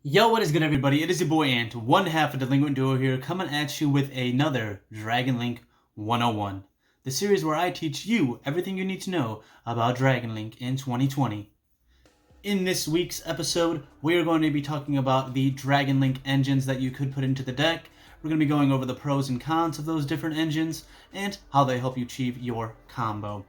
Yo, what is good everybody? It is your boy Ant, one half of Delinquent Duo here, coming at you with another Dragon Link 101. The series where I teach you everything you need to know about Dragon Link in 2020. In this week's episode, we are going to be talking about the Dragon Link engines that you could put into the deck. We're going to be going over the pros and cons of those different engines, and how they help you achieve your combo.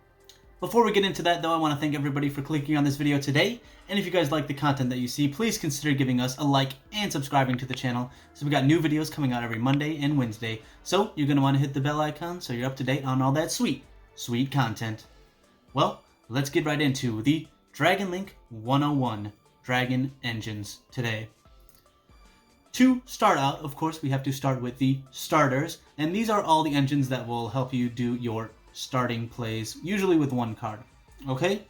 Before we get into that though, I want to thank everybody for clicking on this video today, and if you guys like the content that you see, please consider giving us a like and subscribing to the channel, so we got new videos coming out every Monday and Wednesday, so you're going to want to hit the bell icon so you're up to date on all that sweet content. Well, let's get right into the Dragon Link 101 Dragon Engines today. To start out, of course, we have to start with the starters, and these are all the engines that will help you do your starting plays, usually with one card. Okay?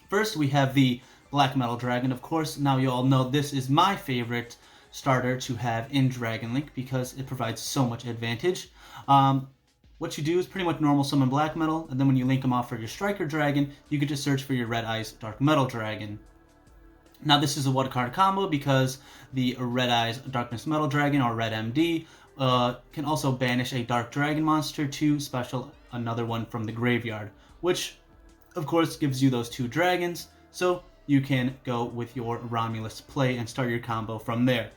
First, we have the Black Metal Dragon. Of course, now you all know this is my favorite starter to have in Dragon Link because it provides so much advantage. What you do is pretty much normal summon Black Metal, and then when you link them off for your Striker Dragon, you can just search for your Red Eyes Dark Metal Dragon. Now this is a one card combo because the Red Eyes Darkness Metal Dragon, or Red MD, can also banish a Dark Dragon monster to special another one from the graveyard, which of course gives you those two dragons, so you can go with your Romulus play and start your combo from there.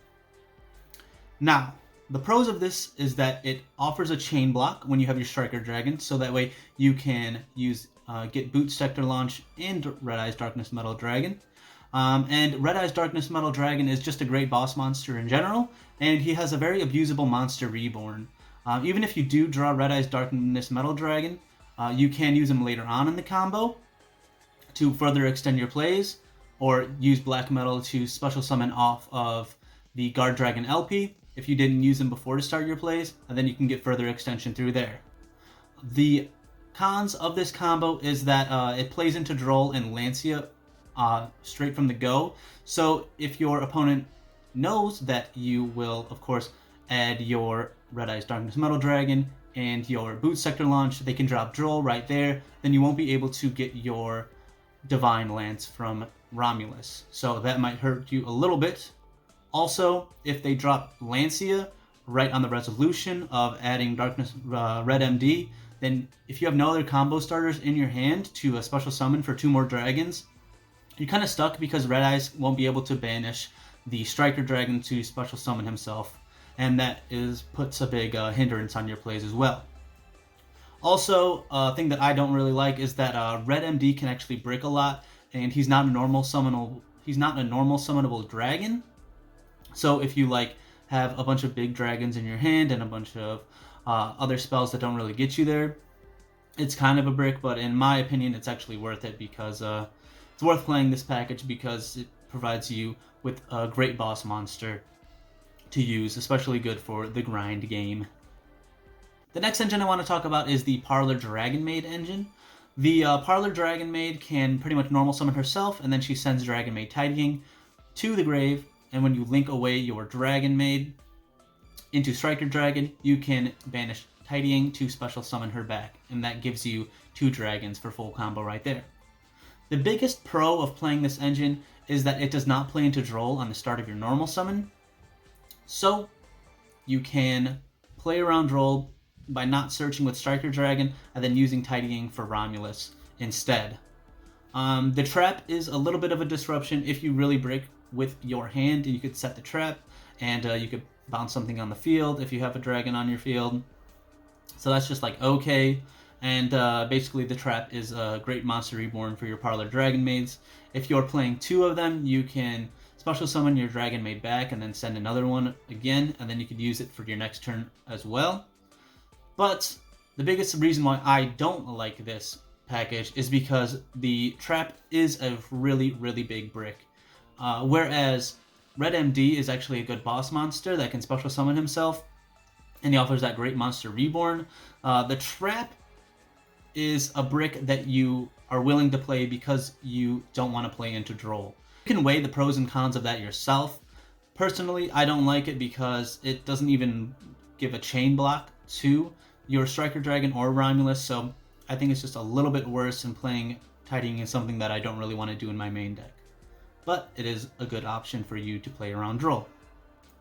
Now, the pros of this is that it offers a chain block when you have your Striker Dragon, so that way you can use get Boot Sector Launch and Red Eyes Darkness Metal Dragon. And Red Eyes Darkness Metal Dragon is just a great boss monster in general, and he has a very abusable monster reborn. Even if you do draw Red Eyes Darkness Metal Dragon, you can use him later on in the combo to further extend your plays, or use Black Metal to special summon off of the Guard Dragon LP if you didn't use him before to start your plays, and then you can get further extension through there. The cons of this combo is that it plays into Droll and Lancia straight from the go, so if your opponent knows that you will, of course, add your Red Eyes Darkness Metal Dragon and your Boot Sector Launch, they can drop Droll right there, then you won't be able to get your Divine Lance from Romulus, so that might hurt you a little bit. Also, if they drop Lancia right on the resolution of adding Darkness Red MD, then if you have no other combo starters in your hand to a special summon for 2 more dragons, you're kind of stuck because Red Eyes won't be able to banish the Striker Dragon to special summon himself, and that puts a big hindrance on your plays as well. Also, a thing that I don't really like is that Red MD can actually brick a lot, and he's not a normal summonable dragon. So if you have a bunch of big dragons in your hand and a bunch of other spells that don't really get you there, it's kind of a brick, but in my opinion, it's actually worth it because it's worth playing this package because it provides you with a great boss monster to use, especially good for the grind game. The next engine I want to talk about is the Parlor DRAGONMAID engine. The Parlor DRAGONMAID can pretty much normal summon herself, and then she sends DRAGONMAID Tidying to the grave, and when you link away your DRAGONMAID into Striker Dragon, you can banish Tidying to special summon her back, and that gives you 2 dragons for full combo right there. The biggest pro of playing this engine is that it does not play into Droll on the start of your normal summon, so you can play around Droll by not searching with Striker Dragon and then using Tidying for Romulus instead. The trap is a little bit of a disruption if you really break with your hand. You could set the trap, and you could bounce something on the field if you have a dragon on your field. So that's just okay. And basically the trap is a great monster reborn for your Parlor DRAGONMAIDs. If you're playing 2 of them, you can special summon your DRAGONMAID back and then send another one again, and then you could use it for your next turn as well. But the biggest reason why I don't like this package is because the trap is a really big brick. Whereas Red MD is actually a good boss monster that can special summon himself, and he offers that great monster reborn. The trap is a brick that you are willing to play because you don't want to play into Droll. You can weigh the pros and cons of that yourself. Personally, I don't like it because it doesn't even give a chain block to your Striker Dragon or Romulus, so I think it's just a little bit worse, and playing Tidying is something that I don't really want to do in my main deck. but it is a good option for you to play around Droll.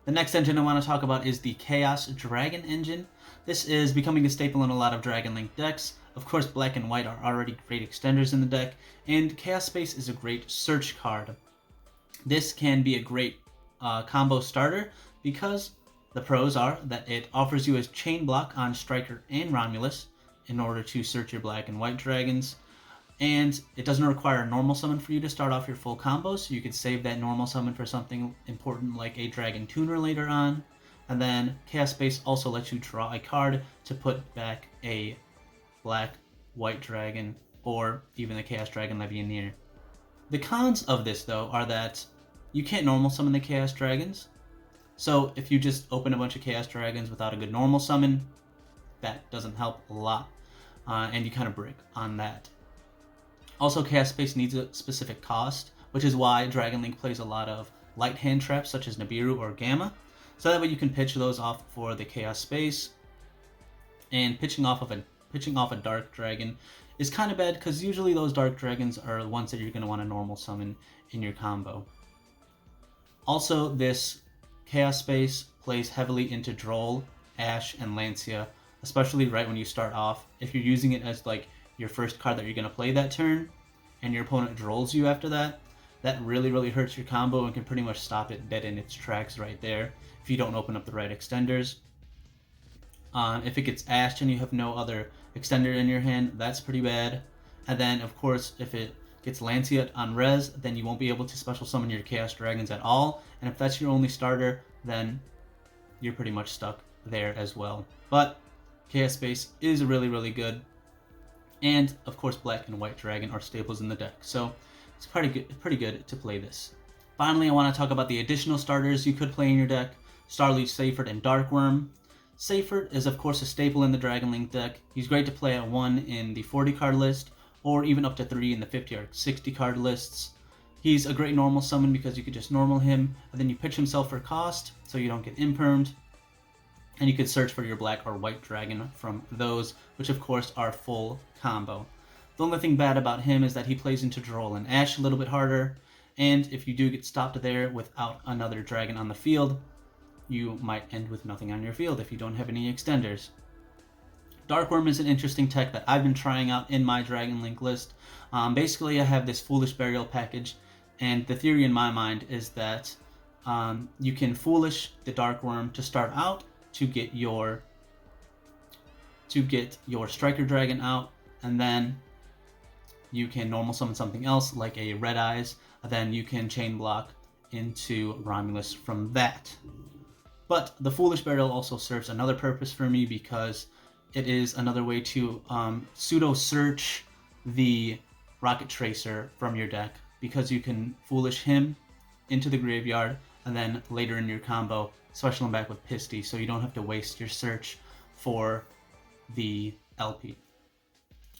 The next engine I want to talk about is the Chaos Dragon engine. This is becoming a staple in a lot of Dragon Link decks. Of course, black and white are already great extenders in the deck, and Chaos Space is a great search card. This can be a great combo starter because the pros are that it offers you a chain block on Striker and Romulus in order to search your black and white dragons, and it doesn't require a normal summon for you to start off your full combo, so you could save that normal summon for something important like a Dragon Tuner later on. And then Chaos Space also lets you draw a card to put back a black, white dragon, or even the Chaos Dragon Legionnaire. The cons of this, though, are that you can't normal summon the Chaos Dragons. So if you just open a bunch of Chaos Dragons without a good normal summon, that doesn't help a lot, and you kind of brick on that. Also, Chaos Space needs a specific cost, which is why Dragon Link plays a lot of light hand traps such as Nibiru or Gamma, so that way you can pitch those off for the Chaos Space. And pitching off a Dark Dragon is kind of bad because usually those Dark Dragons are the ones that you're going to want to normal summon in your combo. Also, this Chaos Space plays heavily into Droll, Ash, and Lancia, especially right when you start off. If you're using it as like your first card that you're going to play that turn, and your opponent drolls you after that, that really hurts your combo and can pretty much stop it dead in its tracks right there if you don't open up the right extenders. If it gets ashed and you have no other extender in your hand, that's pretty bad. And then, of course, if it gets Lancia on res, then you won't be able to special summon your Chaos Dragons at all. And if that's your only starter, then you're pretty much stuck there as well. But Chaos Space is really good. And, of course, Black and White Dragon are staples in the deck. So it's pretty good to play this. Finally, I want to talk about the additional starters you could play in your deck. Starleech, Seyfert, and Darkworm. Seyfert is, of course, a staple in the Dragon Link deck. He's great to play at 1 in the 40 card list, or even up to 3 in the 50 or 60 card lists. He's a great normal summon because you could just normal him, and then you pitch himself for cost, so you don't get impermed. And you could search for your black or white dragon from those, which of course are full combo. The only thing bad about him is that he plays into Droll and Ash a little bit harder, and if you do get stopped there without another dragon on the field, you might end with nothing on your field if you don't have any extenders. Darkworm is an interesting tech that I've been trying out in my Dragon Link list. Basically, I have this Foolish Burial package, and the theory in my mind is that you can Foolish the Darkworm to start out to get your Striker Dragon out, and then you can normal summon something else like a Red Eyes, and then you can chain block into Romulus from that. But the Foolish Burial also serves another purpose for me because it is another way to pseudo-search the Rocket Tracer from your deck, because you can Foolish him into the graveyard, and then later in your combo, special him back with Pisty, so you don't have to waste your search for the LP.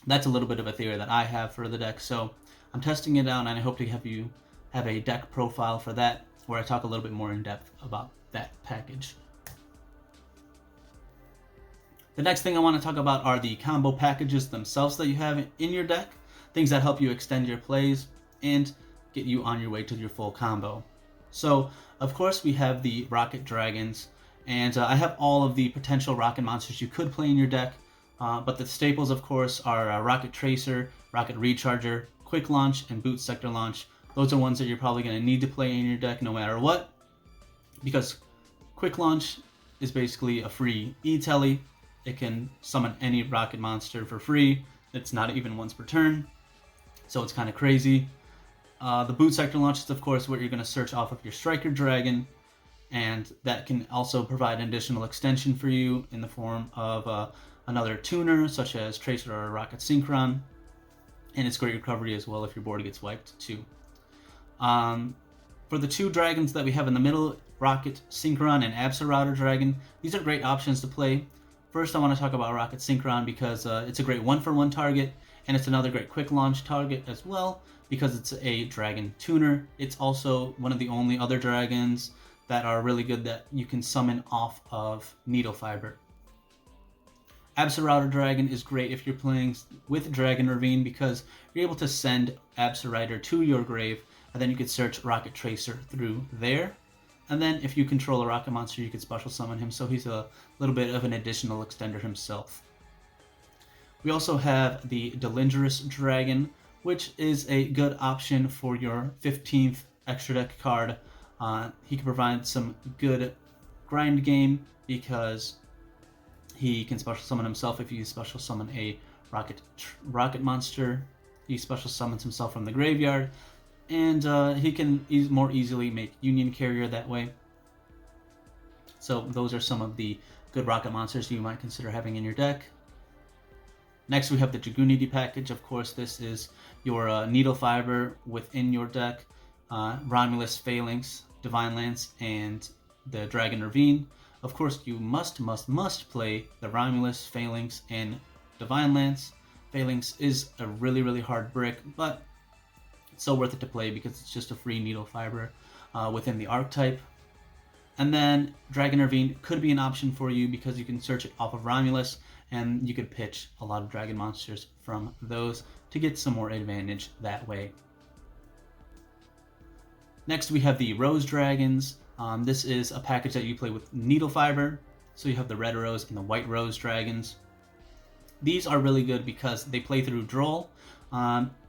That's a little bit of a theory that I have for the deck, so I'm testing it out, and I hope to have you have a deck profile for that, where I talk a little bit more in depth about that package. The next thing I want to talk about are the combo packages themselves that you have in your deck, things that help you extend your plays and get you on your way to your full combo. So, of course, we have the Rocket Dragons, and I have all of the potential rocket monsters you could play in your deck, but the staples, of course, are Rocket Tracer, Rocket Recharger, Quick Launch, and Boot Sector Launch. Those are ones that you're probably going to need to play in your deck no matter what, because Quick Launch is basically a free E-Telly. It can summon any rocket monster for free. It's not even once per turn, so it's kind of crazy. The Boot Sector Launch is, of course, what you're going to search off of your Striker Dragon, and that can also provide an additional extension for you in the form of another tuner, such as Tracer or Rocket Synchron, and it's great recovery as well if your board gets wiped too. For the two dragons that we have in the middle, Rocket Synchron and Absolrouter Dragon, these are great options to play. First, I want to talk about Rocket Synchron because it's a great one-for-one target, and it's another great quick launch target as well because it's a dragon tuner. It's also one of the only other dragons that are really good that you can summon off of Needle Fiber. Absolrouter Dragon is great if you're playing with Dragon Ravine because you're able to send Absolrouter to your grave and then you could search Rocket Tracer through there. And then if you control a rocket monster, you could special summon him, so he's a little bit of an additional extender himself. We also have the Delinquent Dragon, which is a good option for your 15th extra deck card. He can provide some good grind game because he can special summon himself if you special summon a rocket monster. He special summons himself from the graveyard, and he can more easily make Union Carrier that way. So those are some of the good rocket monsters you might consider having in your deck. Next we have the Dragunity package. Of course, this is your Needle Fiber within your deck, Romulus Phalanx, Divine Lance, and the Dragon Ravine. Of course, you must play the Romulus, Phalanx, and Divine Lance. Phalanx is a really hard brick, but it's so worth it to play because it's just a free Needle Fiber within the archetype. And then Dragon Ravine could be an option for you because you can search it off of Romulus, and you could pitch a lot of dragon monsters from those to get some more advantage that way. Next we have the Rose Dragons. This is a package that you play with Needle Fiber. So you have the Red Rose and the White Rose Dragons. These are really good because they play through Droll.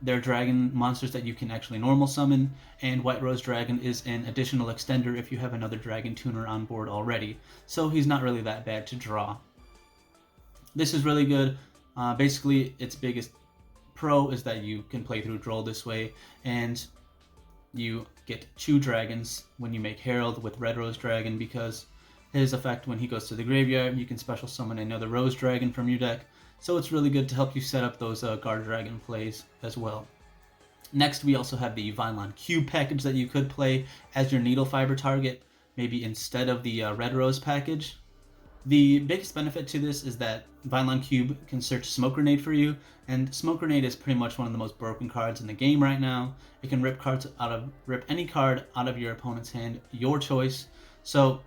They're dragon monsters that you can actually normal summon, and White Rose Dragon is an additional extender if you have another Dragon Tuner on board already. So he's not really that bad to draw. This is really good. Basically, its biggest pro is that you can play through Droll this way, and you get 2 dragons when you make Herald with Red Rose Dragon, because his effect when he goes to the graveyard, you can special summon another Rose Dragon from your deck. So it's really good to help you set up those Guard Dragon plays as well. Next, we also have the VYLON Cube package that you could play as your Needle Fiber target, maybe instead of the Red Rose package. The biggest benefit to this is that VYLON Cube can search Smoke Grenade for you, and Smoke Grenade is pretty much one of the most broken cards in the game right now. It can rip any card out of your opponent's hand, your choice. So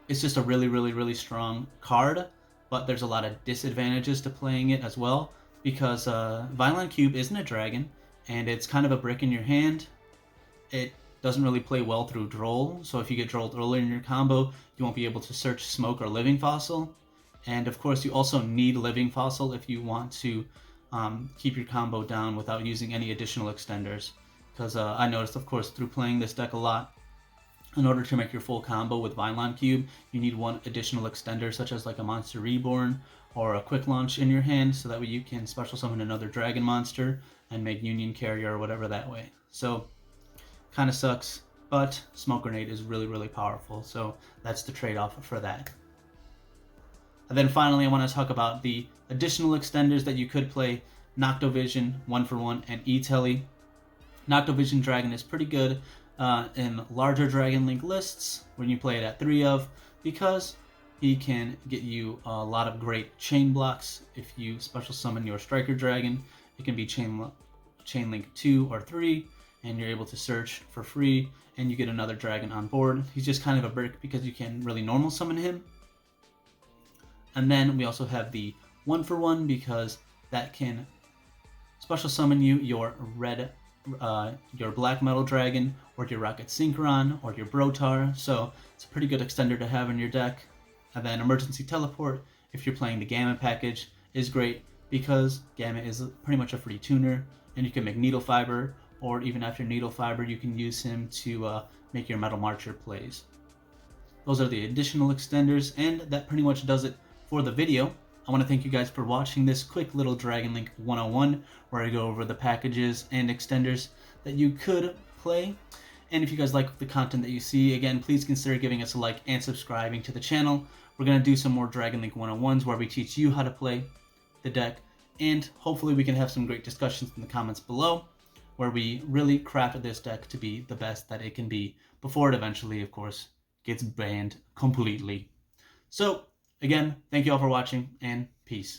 it's just a really strong card, but there's a lot of disadvantages to playing it as well, because VYLON Cube isn't a dragon, and it's kind of a brick in your hand. It doesn't really play well through Droll, so if you get Drolled early in your combo, you won't be able to search Smoke or Living Fossil. And of course, you also need Living Fossil if you want to keep your combo down without using any additional extenders. Because I noticed, of course, through playing this deck a lot, in order to make your full combo with VYLON Cube, you need one additional extender, such as like a Monster Reborn or a Quick Launch in your hand, so that way you can special summon another dragon monster and make Union Carrier or whatever that way. So kind of sucks, but Smoke Grenade is really powerful, so that's the trade-off for that. And then finally, I want to talk about the additional extenders that you could play. Noctovision, 1-for-1, and E-Telly. Noctovision Dragon is pretty good in larger Dragon Link lists when you play it at 3 of, because he can get you a lot of great chain blocks. If you special summon your Striker Dragon, it can be Chain Link 2 or 3, and you're able to search for free, and you get another dragon on board. He's just kind of a brick because you can't really normal summon him. And then we also have the 1-for-1, because that can special summon you your your Black Metal Dragon, or your Rocket Synchron, or your Brotar. So it's a pretty good extender to have in your deck. And then Emergency Teleport, if you're playing the Gamma package, is great because Gamma is pretty much a free tuner, and you can make Needle Fiber, or even after Needle Fiber, you can use him to make your Metal Marcher plays. Those are the additional extenders, and that pretty much does it for the video. I want to thank you guys for watching this quick little Dragon Link 101, where I go over the packages and extenders that you could play. And if you guys like the content that you see, again, please consider giving us a like and subscribing to the channel. We're going to do some more Dragon Link 101s where we teach you how to play the deck, and hopefully we can have some great discussions in the comments below, where we really craft this deck to be the best that it can be before it eventually, of course, gets banned completely. So, again, thank you all for watching, and peace.